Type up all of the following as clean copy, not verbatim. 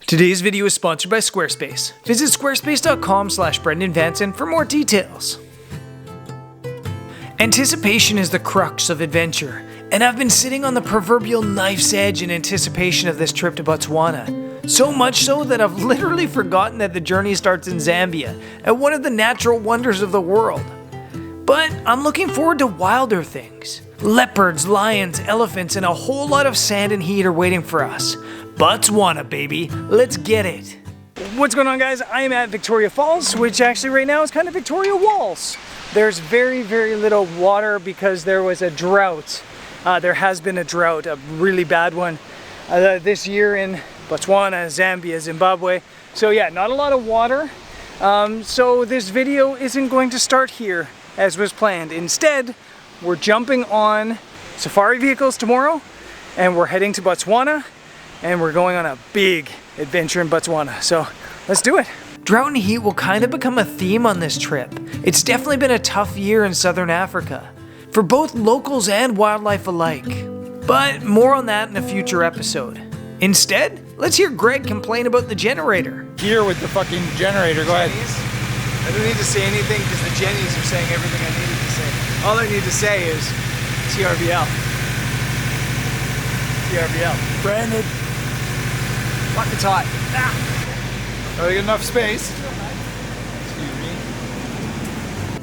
Today's video is sponsored by Squarespace. Visit squarespace.com/BrendanVanson for more details. Anticipation is the crux of adventure, and I've been sitting on the proverbial knife's edge in anticipation of this trip to Botswana. So much so that I've literally forgotten that the journey starts in Zambia, at one of the natural wonders of the world. But I'm looking forward to wilder things. Leopards, lions, elephants, and a whole lot of sand and heat are waiting for us. Botswana, baby. Let's get it. What's going on, guys? I am at Victoria Falls, which actually right now is kind of Victoria Walls. There's very, very little water because there was a drought. There has been a drought, a really bad one this year in Botswana, Zambia, Zimbabwe. So yeah, not a lot of water. So this video isn't going to start here as was planned. Instead, we're jumping on safari vehicles tomorrow and we're heading to Botswana. And we're going on a big adventure in Botswana, so let's do it. Drought and heat will kind of become a theme on this trip. It's definitely been a tough year in southern Africa, for both locals and wildlife alike. But more on that in a future episode. Instead, let's hear Greg complain about the generator. Here with the fucking generator, go ahead. I don't need to say anything because the Jennies are saying everything I needed to say. All I need to say is TRBL. TRBL. Brandon. Fuck, it's hot. Ah. Are you enough space? Excuse me.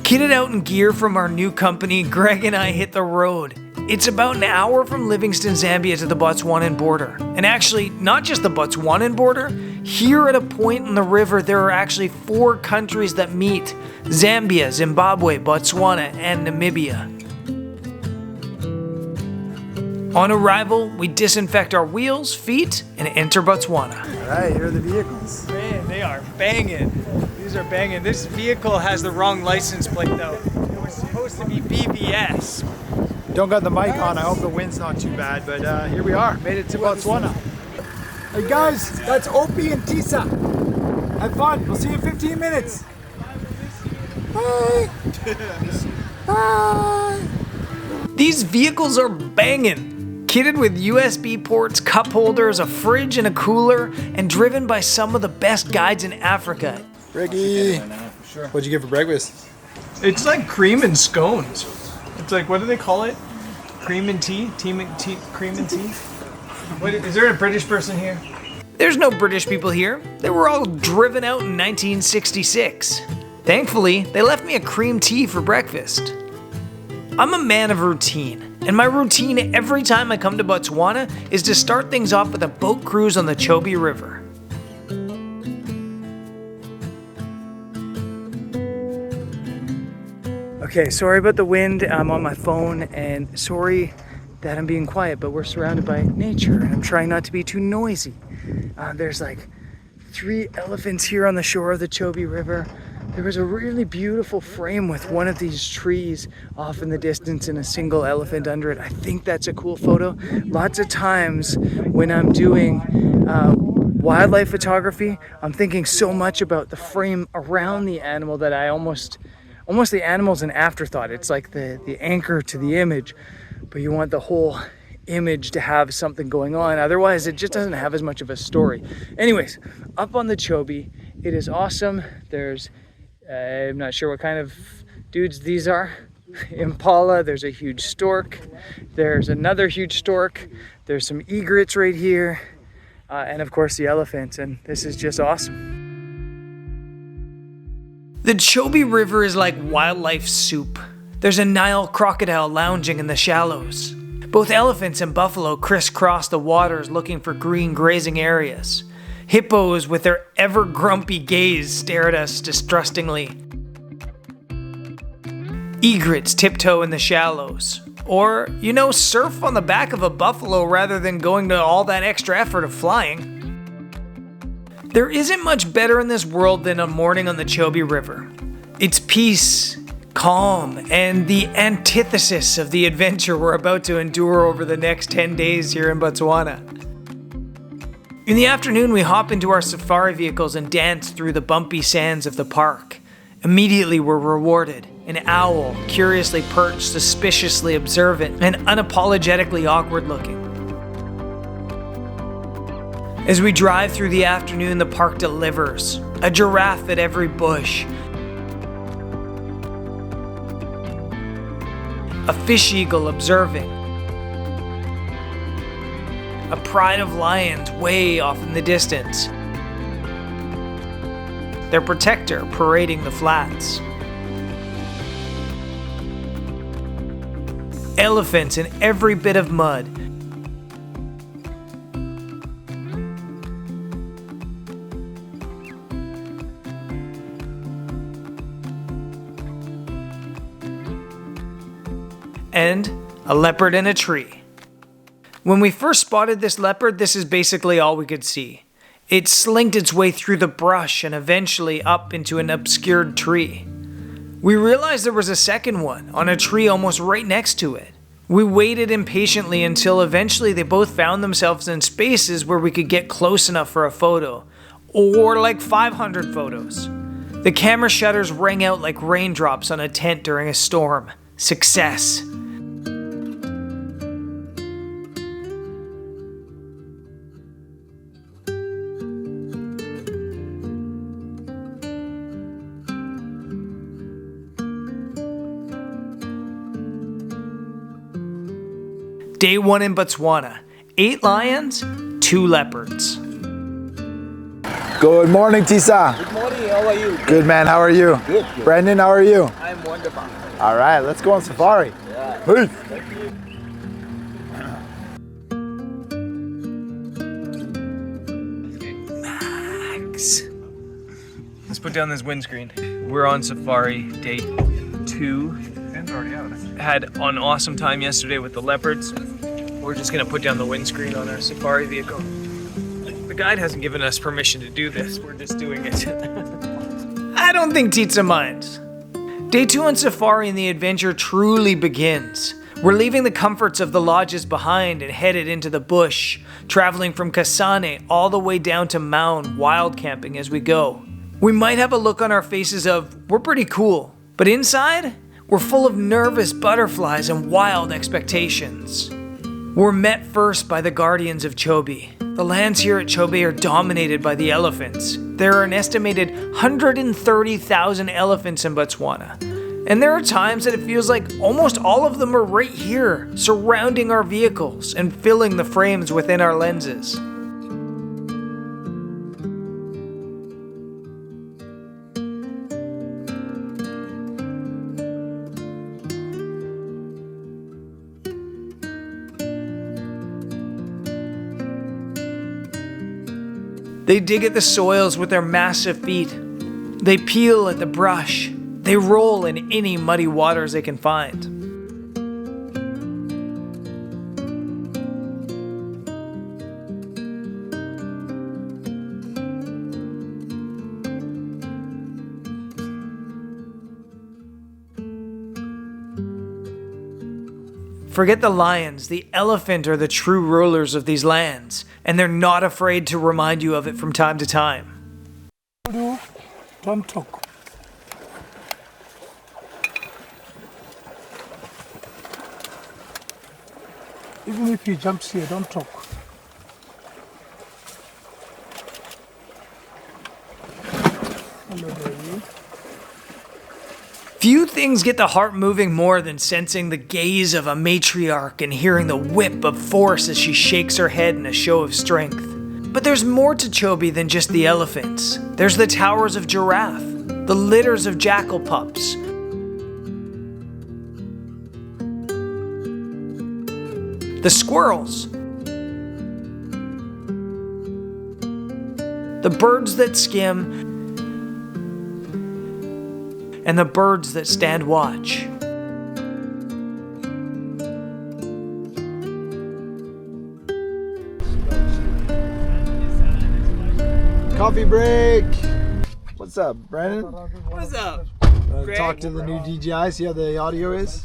Kitted out in gear from our new company, Greg and I hit the road. It's about an hour from Livingstone, Zambia to the Botswanan border. And actually, not just the Botswanan border, here at a point in the river there are actually 4 countries that meet: Zambia, Zimbabwe, Botswana, and Namibia. On arrival, we disinfect our wheels, feet, and enter Botswana. Alright, here are the vehicles. Man, they are banging. These are banging. This vehicle has the wrong license plate though. It was supposed to be BBS. Don't got the mic on, I hope the wind's not too bad, but here we are, made it to Botswana. Hey guys, that's Opie and Tisa. Have fun, we'll see you in 15 minutes. Bye. Bye. These vehicles are banging. Kitted with USB ports, cup holders, a fridge, and a cooler, and driven by some of the best guides in Africa. Ricky, what'd you get for breakfast? It's like cream and scones. It's like, what do they call it? Cream and tea? Cream and tea? What, is there a British person here? There's no British people here. They were all driven out in 1966. Thankfully, they left me a cream tea for breakfast. I'm a man of routine, and my routine every time I come to Botswana is to start things off with a boat cruise on the Chobe River. Okay, sorry about the wind. I'm on my phone, and sorry that I'm being quiet, but we're surrounded by nature, and I'm trying not to be too noisy. There's like 3 elephants here on the shore of the Chobe River. There was a really beautiful frame with one of these trees off in the distance and a single elephant under it. I think that's a cool photo. Lots of times when I'm doing wildlife photography, I'm thinking so much about the frame around the animal that I almost the animal's an afterthought. It's like the anchor to the image, but you want the whole image to have something going on. Otherwise, it just doesn't have as much of a story. Anyways, up on the Chobe, it is awesome. There's I'm not sure what kind of dudes these are. Impala, there's a huge stork. There's another huge stork. There's some egrets right here. And of course the elephants, and this is just awesome. The Chobe River is like wildlife soup. There's a Nile crocodile lounging in the shallows. Both elephants and buffalo crisscross the waters looking for green grazing areas. Hippos with their ever grumpy gaze stare at us distrustingly. Egrets tiptoe in the shallows. Or, surf on the back of a buffalo rather than going to all that extra effort of flying. There isn't much better in this world than a morning on the Chobe River. It's peace, calm, and the antithesis of the adventure we're about to endure over the next 10 days here in Botswana. In the afternoon, we hop into our safari vehicles and dance through the bumpy sands of the park. Immediately, we're rewarded. An owl, curiously perched, suspiciously observant, and unapologetically awkward looking. As we drive through the afternoon, the park delivers. A giraffe at every bush. A fish eagle observing. A pride of lions way off in the distance. Their protector parading the flats. Elephants in every bit of mud. And a leopard in a tree. When we first spotted this leopard, this is basically all we could see. It slinked its way through the brush and eventually up into an obscured tree. We realized there was a second one on a tree almost right next to it. We waited impatiently until eventually they both found themselves in spaces where we could get close enough for a photo, or like 500 photos. The camera shutters rang out like raindrops on a tent during a storm. Success. Day 1 in Botswana. 8 lions, 2 leopards. Good morning, Tisa. Good morning, how are you? Good, man. How are you? Good. Brandon, how are you? I'm wonderful. All right, let's go on safari. Yeah. Peace. Thank you. Max. Let's put down this windscreen. We're on safari, day 2. Had an awesome time yesterday with the leopards. We're just gonna put down the windscreen on our safari vehicle. The guide hasn't given us permission to do this. We're just doing it. I don't think Titsa minds. Day 2 on safari and the adventure truly begins. We're leaving the comforts of the lodges behind and headed into the bush, traveling from Kasane all the way down to Mound, wild camping as we go. We might have a look on our faces of, we're pretty cool, but inside, we're full of nervous butterflies and wild expectations. We're met first by the guardians of Chobe. The lands here at Chobe are dominated by the elephants. There are an estimated 130,000 elephants in Botswana. And there are times that it feels like almost all of them are right here, surrounding our vehicles and filling the frames within our lenses. They dig at the soils with their massive feet. They peel at the brush. They roll in any muddy waters they can find. Forget the lions, the elephant are the true rulers of these lands, and they're not afraid to remind you of it from time to time. Don't talk. Even if he jumps here, don't talk. Hello, baby. Few things get the heart moving more than sensing the gaze of a matriarch and hearing the whip of force as she shakes her head in a show of strength. But there's more to Chobe than just the elephants. There's the towers of giraffe, the litters of jackal pups, the squirrels, the birds that skim, and the birds that stand watch. Coffee break. What's up, Brandon? What's up? Talk to the new DJI, see how the audio is?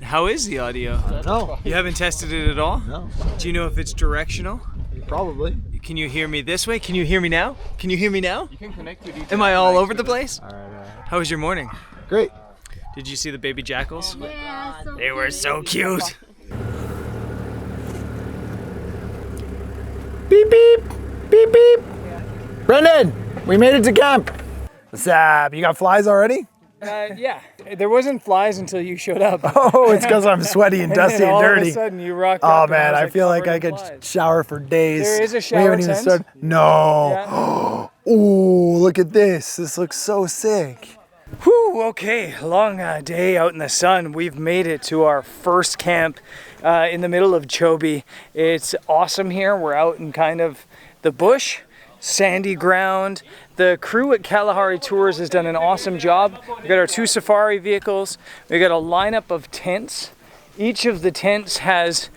How is the audio? I don't know. You haven't tested it at all? No. Do you know if it's directional? Probably. Can you hear me this way? Can you hear me now? Can you hear me now? You can connect with each Am I all over the place? All right. How was your morning? Great. Did you see the baby jackals? Yeah, so They were so cute. Beep, beep, beep, beep. Brendan, we made it to camp. What's up? You got flies already? Yeah, there wasn't flies until you showed up. Oh, it's because I'm sweaty and dusty and all dirty. All of a sudden you rocked oh up. man, I feel like covered I in could flies. shower for days. There is a We shower haven't even tent. started. No. Yeah. Ooh, look at this. This looks so sick. Whew, okay, long day out in the sun. We've made it to our first camp in the middle of Chobe. It's awesome here. We're out in kind of the bush, sandy ground. The crew at Kalahari Tours has done an awesome job. We've got our 2 safari vehicles. We've got a lineup of tents. Each of the tents has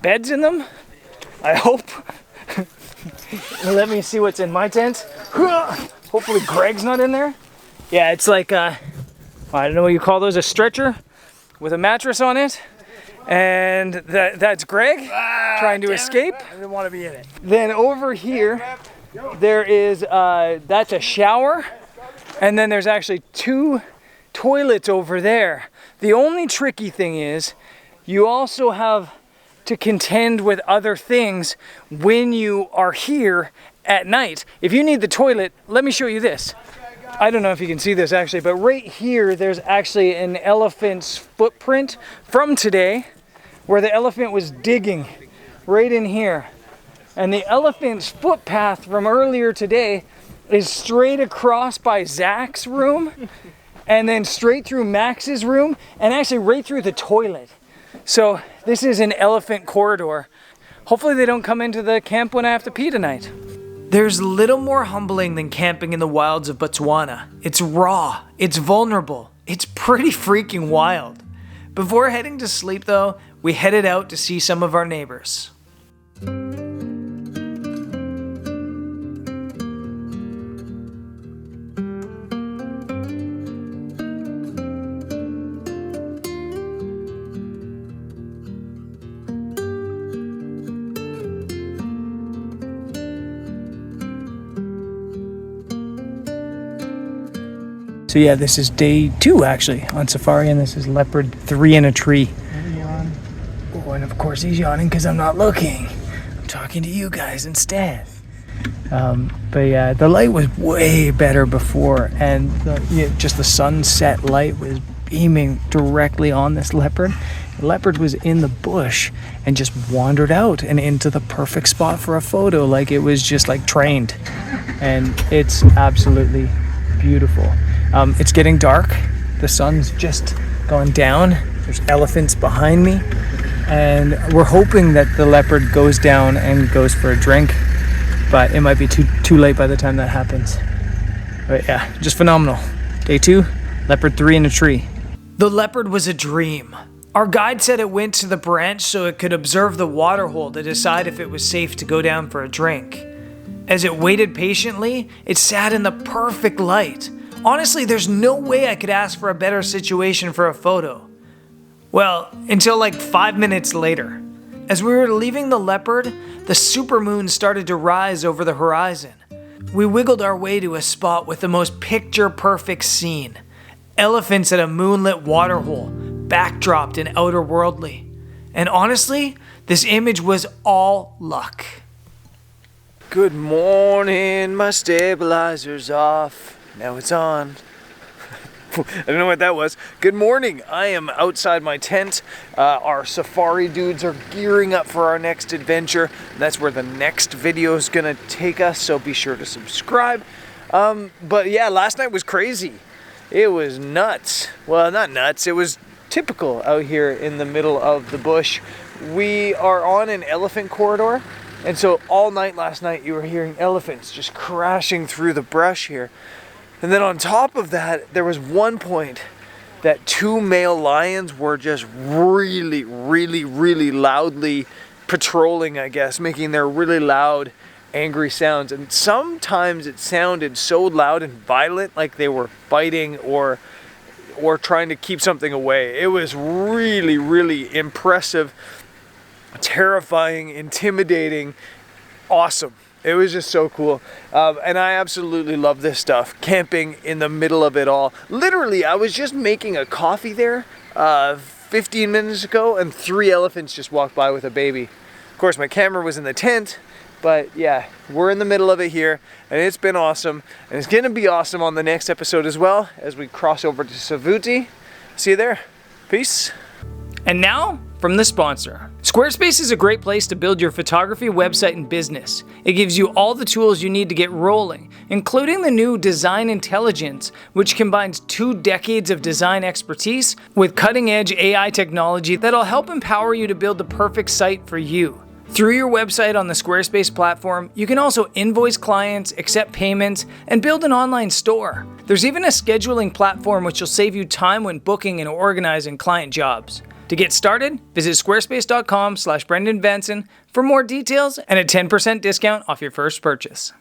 beds in them, I hope. Let me see what's in my tent. Hopefully Greg's not in there. Yeah, it's like, I don't know what you call those, a stretcher with a mattress on it. And that's Greg trying to escape. I didn't want to be in it. Then over here, there is, that's a shower. And then there's actually 2 toilets over there. The only tricky thing is you also have to contend with other things when you are here at night. If you need the toilet, let me show you this. I don't know if you can see this actually, but right here, there's actually an elephant's footprint from today where the elephant was digging right in here. And the elephant's footpath from earlier today is straight across by Zach's room and then straight through Max's room and actually right through the toilet. So this is an elephant corridor. Hopefully they don't come into the camp when I have to pee tonight. There's little more humbling than camping in the wilds of Botswana. It's raw, it's vulnerable, it's pretty freaking wild. Before heading to sleep though, we headed out to see some of our neighbors. So yeah, this is day 2 actually on safari, and this is leopard 3 in a tree. Oh, and of course he's yawning because I'm not looking. I'm talking to you guys instead. But yeah, the light was way better before, and just the sunset light was beaming directly on this leopard. The leopard was in the bush and just wandered out and into the perfect spot for a photo, like it was just like trained. And it's absolutely beautiful. It's getting dark. The sun's just gone down. There's elephants behind me. And we're hoping that the leopard goes down and goes for a drink. But it might be too late by the time that happens. But yeah, just phenomenal. Day 2, leopard 3 in a tree. The leopard was a dream. Our guide said it went to the branch so it could observe the water hole to decide if it was safe to go down for a drink. As it waited patiently, it sat in the perfect light. Honestly, there's no way I could ask for a better situation for a photo. Well, until like 5 minutes later. As we were leaving the leopard, the supermoon started to rise over the horizon. We wiggled our way to a spot with the most picture-perfect scene. Elephants at a moonlit waterhole, backdropped and outer-worldly. And honestly, this image was all luck. Good morning, my stabilizer's off. Now it's on. I don't know what that was. Good morning. I am outside my tent. Our safari dudes are gearing up for our next adventure. That's where the next video is gonna take us, so be sure to subscribe. But yeah, last night was crazy. It was nuts. Well, not nuts. It was typical out here in the middle of the bush. We are on an elephant corridor, and so all night last night you were hearing elephants just crashing through the brush here. And then on top of that, there was one point that 2 male lions were just really, really, really loudly patrolling, I guess, making their really loud, angry sounds. And sometimes it sounded so loud and violent, like they were fighting or trying to keep something away. It was really, really impressive, terrifying, intimidating, awesome. It was just so cool. And I absolutely love this stuff. Camping in the middle of it all. Literally, I was just making a coffee there 15 minutes ago and 3 elephants just walked by with a baby. Of course, my camera was in the tent, But yeah, we're in the middle of it here, and it's been awesome. And it's gonna be awesome on the next episode as well, as we cross over to Savuti. See you there. Peace. And now, from the sponsor. Squarespace is a great place to build your photography website and business. It gives you all the tools you need to get rolling, including the new Design Intelligence, which combines 2 decades of design expertise with cutting-edge AI technology that'll help empower you to build the perfect site for you. Through your website on the Squarespace platform, you can also invoice clients, accept payments, and build an online store. There's even a scheduling platform which will save you time when booking and organizing client jobs. To get started, visit squarespace.com/BrendanVanson for more details and a 10% discount off your first purchase.